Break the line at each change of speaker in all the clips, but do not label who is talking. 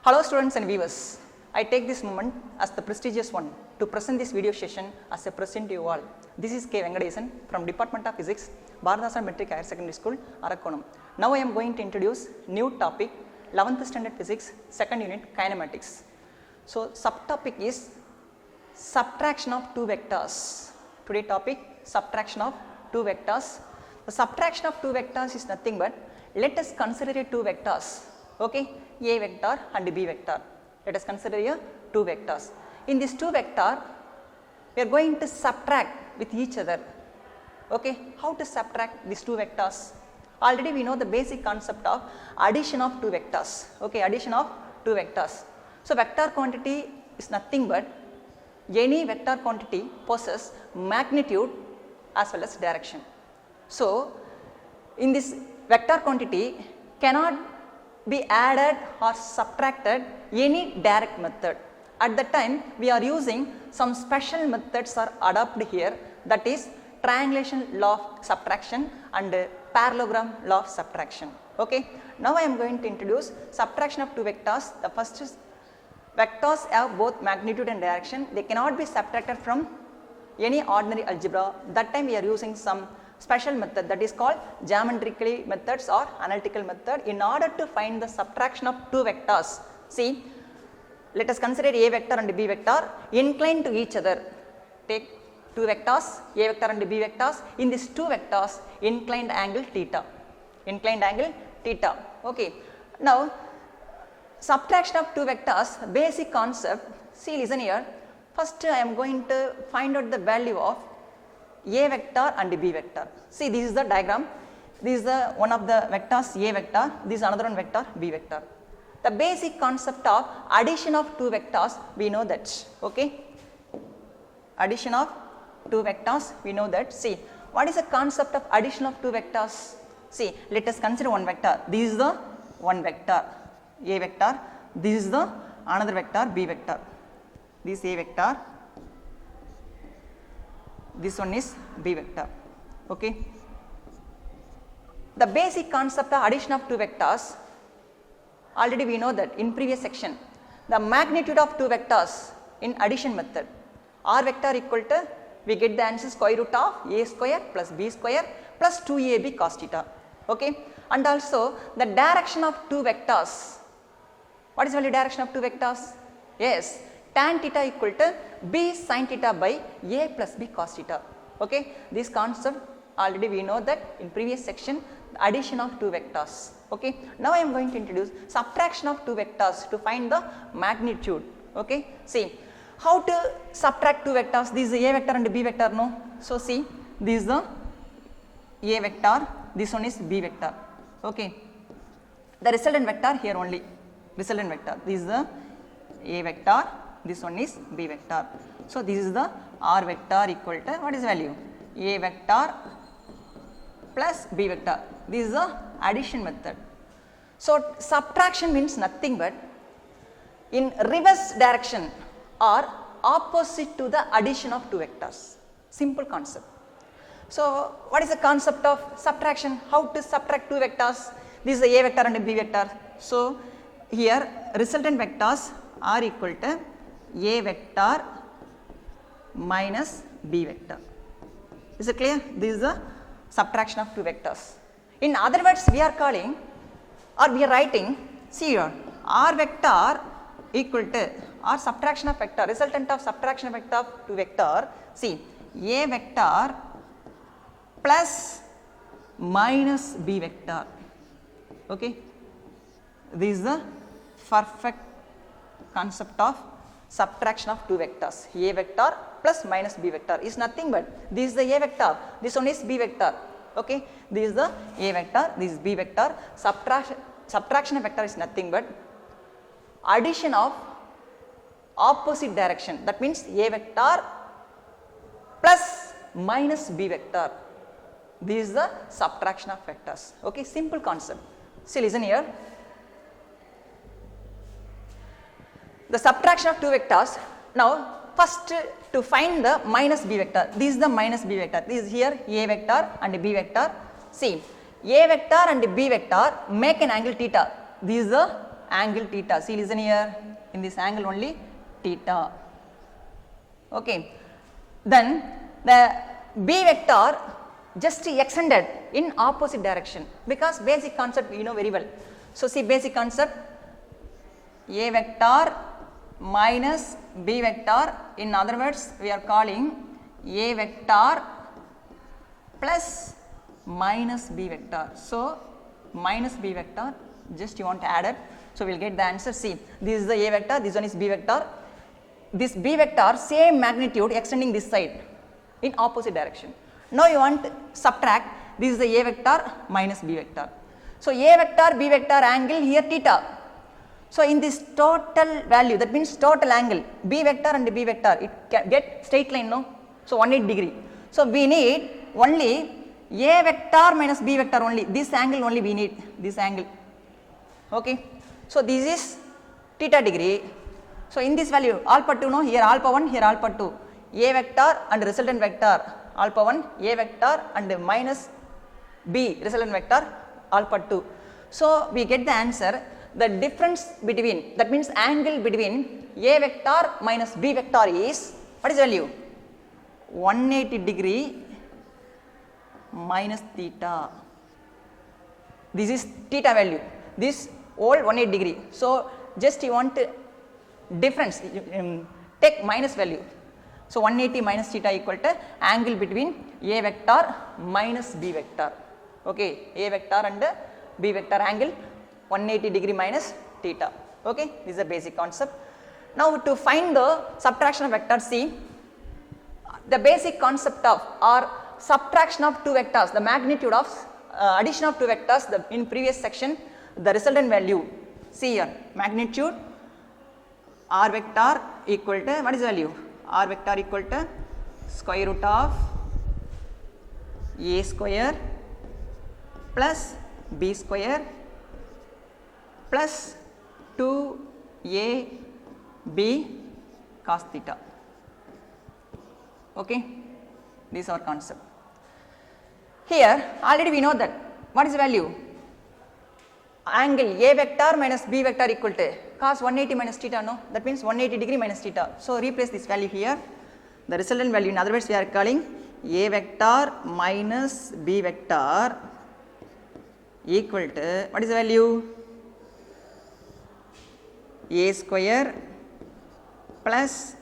Hello students and viewers, I take this moment as the prestigious one to present this video session as a present to you all. This is K. Venkatesan from Department of Physics, Bharathasan Metric Higher Secondary School, Arakkonam. Now I am going to introduce new topic, 11th standard physics, second unit, kinematics. So subtopic is subtraction of two vectors. Today topic, subtraction of two vectors. The subtraction of two vectors is nothing but, let us consider two vectors, okay, A vector and B vector. Let us consider here two vectors. In these two vector, we are going to subtract with each other. Okay, how to subtract these two vectors? Already we know the basic concept of addition of two vectors. Okay, addition of two vectors. So vector quantity is nothing but any vector quantity possesses magnitude as well as direction. So in this vector quantity cannot be added or subtracted any direct method. At that time we are using some special methods are adopted here, that is triangulation law of subtraction and parallelogram law of subtraction. Okay. Now I am going to introduce subtraction of two vectors. The first is vectors have both magnitude and direction. They cannot be subtracted from any ordinary algebra. That time we are using some special method, that is called geometrically methods or analytical method, in order to find the subtraction of two vectors. See, let us consider A vector and B vector inclined to each other. Take two vectors, A vector and B vectors. In these two vectors, inclined angle theta. Inclined angle theta. Okay. Now, subtraction of two vectors, basic concept. See, listen here. First, I am going to find out the value of A vector and B vector. See, this is the diagram. This is the one of the vectors A vector. This is another one vector B vector. The basic concept of addition of two vectors, we know that. Okay. Addition of two vectors, we know that. See, what is the concept of addition of two vectors? See, let us consider one vector. This is the one vector A vector. This is the another vector B vector. This A vector. This one is B vector. Okay. The basic concept of addition of two vectors, already we know that in previous section, the magnitude of two vectors in addition method, R vector equal to, we get the answer square root of A square plus B square plus 2AB cos theta. Okay. And also the direction of two vectors. What is the direction of two vectors? Yes, tan theta equal to B sin theta by A plus B cos theta. Okay. This concept already we know that in previous section, the addition of two vectors. Okay. Now I am going to introduce subtraction of two vectors to find the magnitude. Okay. See, how to subtract two vectors? This is A vector and B vector, no? So see, this is the A vector, this one is B vector. Okay. The resultant vector here only, resultant vector. This is the A vector, this one is B vector. So this is the R vector equal to, what is the value? A vector plus B vector. This is the addition method. So subtraction means nothing but in reverse direction or opposite to the addition of two vectors. Simple concept. So what is the concept of subtraction? How to subtract two vectors? This is the A vector and B vector. So here resultant vectors are equal to A vector minus B vector. Is it clear? This is the subtraction of two vectors. In other words, we are calling or we are writing, see here, R vector equal to, or subtraction of vector, resultant of subtraction of vector of two vector, see, A vector plus minus B vector. Okay. This is the perfect concept of subtraction of two vectors. A vector plus minus B vector is nothing but, this is the A vector, this one is B vector. Okay. This is the A vector, this is B vector. Subtraction of vector is nothing but addition of opposite direction. That means A vector plus minus B vector. This is the subtraction of vectors. Okay. Simple concept. See, listen here. The subtraction of two vectors. Now first to find the minus B vector. This is the minus B vector. This is here A vector and B vector. See, A vector and B vector make an angle theta. This is the angle theta. See, listen here, in this angle only theta. Okay. Then the B vector just extended in opposite direction, because basic concept you know very well. So see, basic concept, A vector minus B vector, in other words we are calling A vector plus minus B vector. So minus B vector, just you want to add it, so we will get the answer. See, this is the A vector, this one is B vector, this B vector same magnitude extending this side in opposite direction. Now you want to subtract, this is the A vector minus B vector. So A vector B vector angle here theta. So in this total value, that means total angle B vector and B vector, it can get straight line, no? So 180 degree. So we need only A vector minus B vector only, this angle only we need, this angle. Okay. So this is theta degree. So in this value alpha 2, no, here alpha 1, here alpha 2, A vector and resultant vector alpha 1, A vector and minus B resultant vector alpha 2. So we get the answer, the difference between, that means angle between A vector minus B vector is, what is the value? 180 degree minus theta. This is theta value, this whole 180 degree. So just you want to difference, take minus value. So 180 minus theta equal to angle between A vector minus B vector. Okay, A vector and B vector angle 180 degree minus theta. Okay, this is a basic concept. Now to find the subtraction of vectors, see, the basic concept of or subtraction of two vectors, the magnitude of addition of two vectors, in previous section, the resultant value. See here, magnitude r vector equal to, what is the value? R vector equal to square root of A square plus B square plus 2AB cos theta. Okay, this is our concept. Here already we know that, what is the value? Angle A vector minus B vector equal to cos 180 minus theta, no, that means 180 degree minus theta. So replace this value here, the resultant value, in other words we are calling A vector minus B vector equal to, what is the value? A square plus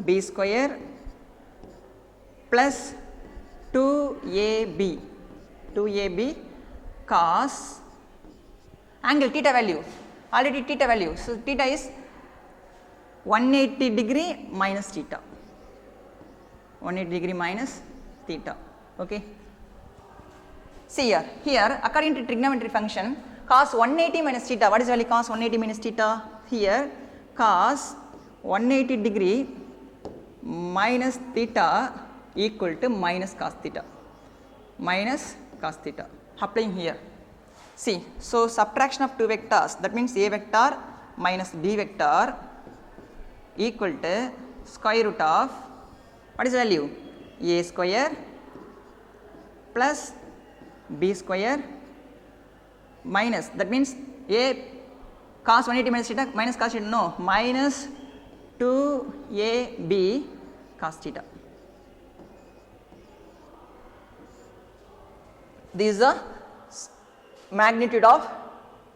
B square plus 2AB cos angle theta value, already theta value. So theta is 180 degree minus theta, 180 degree minus theta. Okay. See here according to trigonometry function, cos 180 minus theta, what is the value cos 180 minus theta? Here cos 180 degree minus theta equal to minus cos theta, applying here. See, so subtraction of two vectors, that means A vector minus B vector equal to square root of, what is the value? A square plus B square minus, that means A cos 180 minus theta minus cos theta, no, minus 2AB cos theta. This is the magnitude of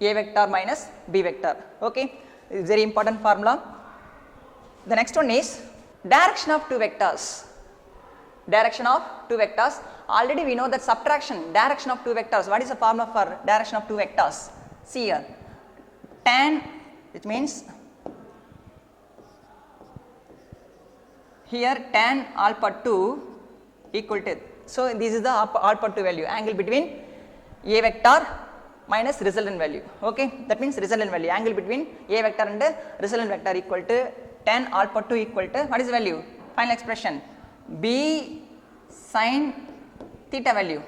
A vector minus B vector. Okay, this is very important formula. The next one is direction of two vectors. Direction of two vectors. Already we know that subtraction, direction of two vectors. What is the formula for direction of two vectors? See here, tan, which means here tan alpha 2 equal to, so this is the alpha 2 value, angle between A vector minus resultant value. Okay, that means resultant value, angle between A vector and resultant vector equal to tan alpha 2 equal to, what is the value? Final expression, B sin theta value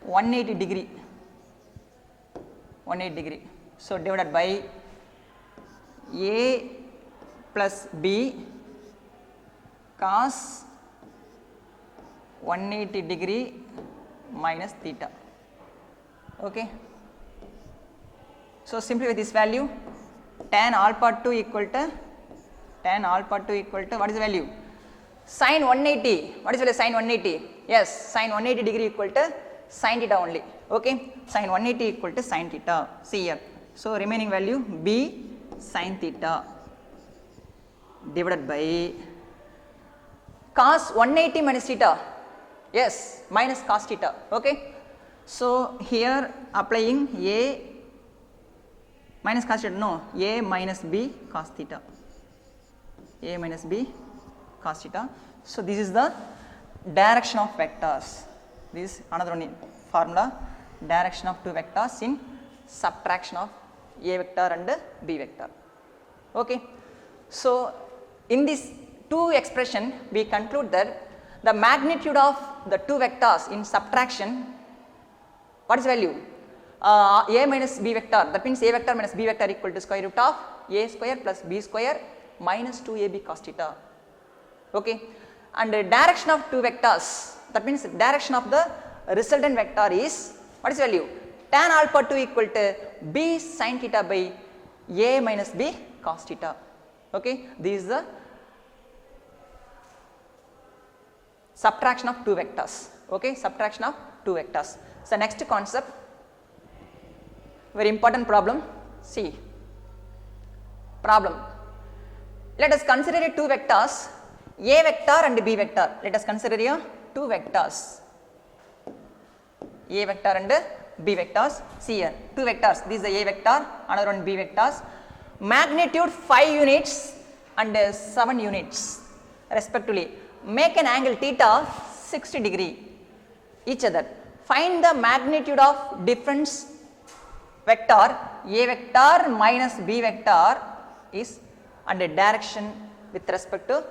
180 degree. So divided by A plus B cos 180 degree minus theta. Okay. So simply with this value tan alpha 2 equal to what is the value? Sin 180. What is the value sin 180? Yes, sin 180 degree equal to sin theta only. Okay, sin 180 equal to sin theta. See here. So remaining value b sin theta divided by cos 180 minus theta. Yes, minus cos theta. Okay, so here applying a minus cos theta, no, a minus b cos theta, a minus b cos theta. So this is the direction of vectors. This is another one formula, direction of two vectors in subtraction of a vector and b vector. Okay, so in this two expression we conclude that the magnitude of the two vectors in subtraction, what is the value? A minus b vector, that means a vector minus b vector equal to square root of a square plus b square minus 2ab cos theta. Okay, and the direction of two vectors, that means direction of the resultant vector is, what is the value? Tan alpha 2 equal to b sin theta by a minus b cos theta. Okay, this is the subtraction of two vectors. Okay, subtraction of two vectors. So next concept, very important problem. See, problem. Let us consider two vectors, a vector and b vector. Let us consider here two vectors, a vector and b vectors. See here, two vectors. This is the a vector, another one b vectors. Magnitude 5 units and 7 units respectively. Make an angle theta 60 degree each other. Find the magnitude of difference vector a vector minus b vector is and direction with respect to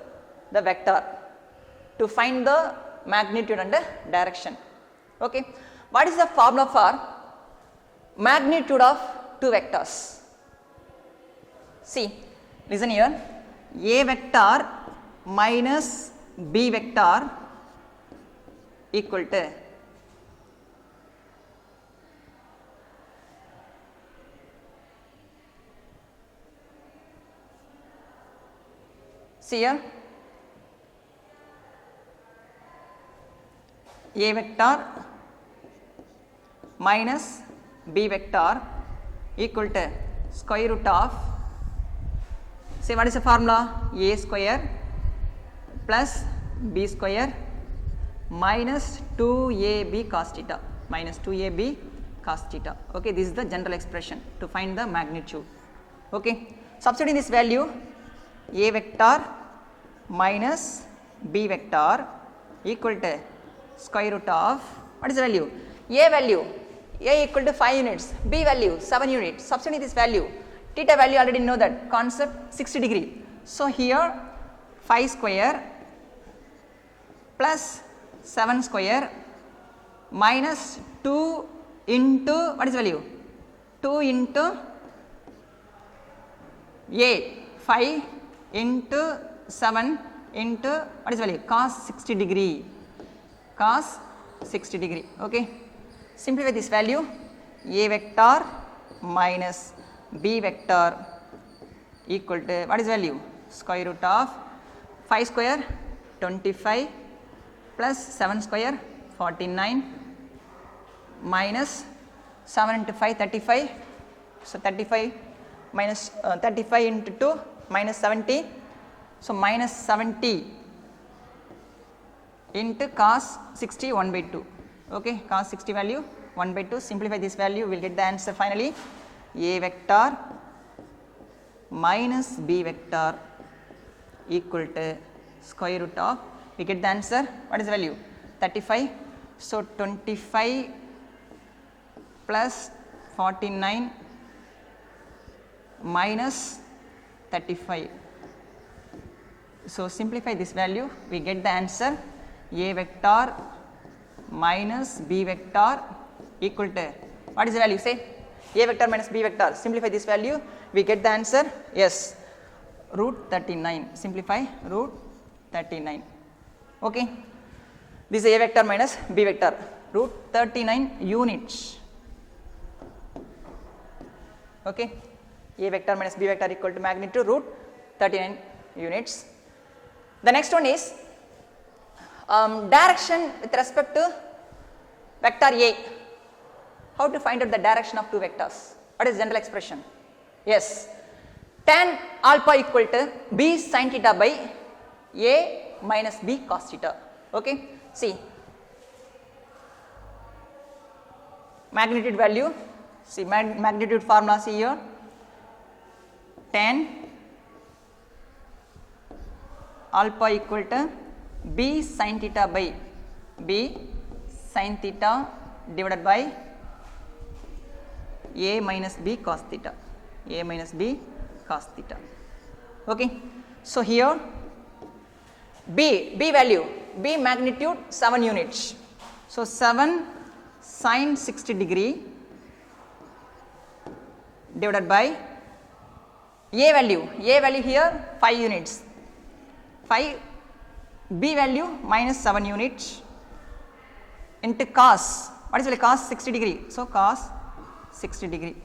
the vector. To find the magnitude and direction. Okay, what is the formula for magnitude of two vectors? See, listen here, a vector minus b vector equal to see here, a vector minus b vector equal to square root of, say what is the formula? A square plus b square minus 2ab cos theta, minus 2ab cos theta. Okay, this is the general expression to find the magnitude. Okay, substituting this value, a vector minus b vector equal to square root of, what is the value? A value, a equal to 5 units, b value 7 units. Substituting this value, theta value already know that concept 60 degree. So here 5 square plus 7 square minus 2 into, what is the value? 2 into a, 5 into 7 into, what is the value? Cos 60 degree, cos 60 degree. Okay, simplify this value, a vector minus b vector equal to, what is the value? Square root of 5 square 25 plus 7 square 49 minus 7 into 5 35. So 35 minus 35 into 2 minus 70. So minus 70 into cos 60 1 by 2. Okay, cos 60 value 1 by 2. Simplify this value, we will get the answer finally. A vector minus b vector equal to square root of, we get the answer, what is the value? 35. So 25 plus 49 minus 35. So simplify this value, we get the answer, a vector minus b vector equal to, what is the value? Say a vector minus b vector, simplify this value, we get the answer, yes, root 39. Simplify root 39. Okay, this is a vector minus b vector, root 39 units. Okay, A vector minus B vector equal to magnitude root 39 units. The next one is direction with respect to vector A. How to find out the direction of two vectors? What is general expression? Yes, tan alpha equal to B sin theta by A minus B cos theta. Okay, see magnitude value, see magnitude formula, see here, tan alpha equal to B sin theta by B sin theta divided by A minus B cos theta, A minus B cos theta. Okay, so here B value, B magnitude 7 units, so 7 sin 60 degree divided by A value here 5 units, 5 B value minus 7 units into cos, what is the cos 60 degree, so cos 60 degree.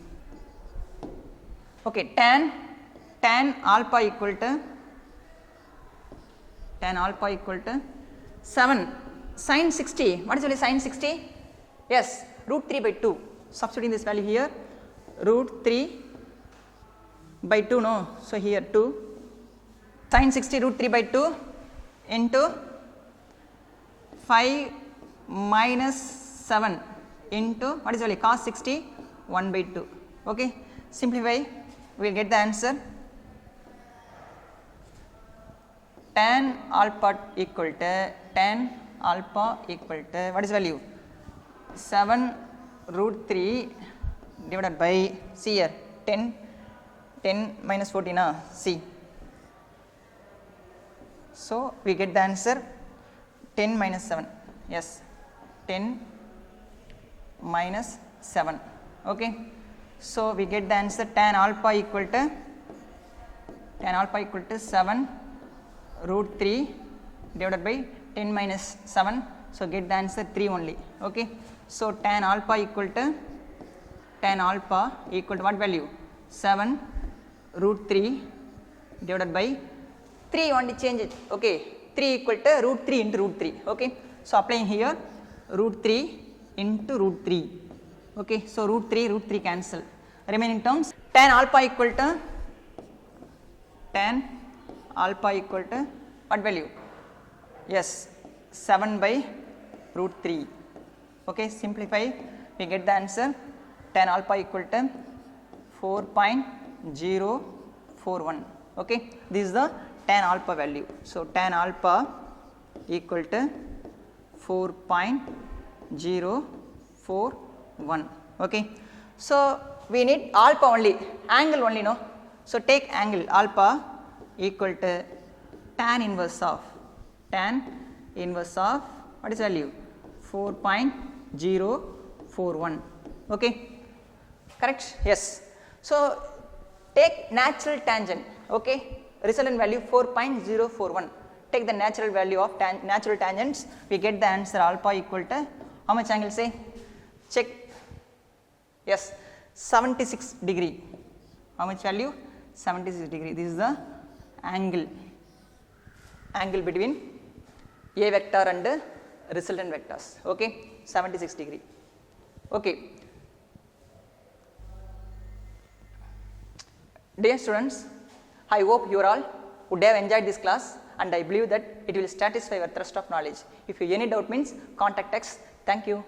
Okay, tan alpha equal to 7 sin 60, what is the sin 60? Yes, root 3 by 2, substituting this value here, root 3 by 2, no, so here 2, sin 60 root 3 by 2 into 5 minus 7 into, what is the value, cos 60 1 by 2. Okay, simplify, we will get the answer. Tan alpha equal to what is the value, 7 root 3 divided by, see here 10 minus 14, see, so we get the answer 10 minus 7, yes, 10 minus 7. Okay, so we get the answer tan alpha equal to 7 root 3 divided by 10 minus 7, so get the answer 3 only. Okay, so tan alpha equal to what value, 7 root 3 divided by 3, only change it. Okay, 3 equal to root 3 into root 3. Okay, so applying here root 3 into root 3. Okay, so root 3 cancel, remaining terms tan alpha equal to what value, yes, 7 by root 3. Okay, simplify, we get the answer tan alpha equal to 4.041. Okay, this is the tan alpha value, so tan alpha equal to 4.041. Okay, so we need alpha only, angle only, no, so take angle alpha equal to tan inverse of what is value, 4.041. Okay, correct, yes. So take natural tangent. Okay, resultant value 4.041, take the natural value of natural tangents, we get the answer alpha equal to how much angle, say, check, yes, 76 degree. How much value, 76 degree. This is the angle between A vector and resultant vectors. Okay, 76 degree. Okay, dear students, I hope you all would have enjoyed this class, and I believe that it will satisfy your thirst of knowledge. If you have any doubt means contact us. Thank you.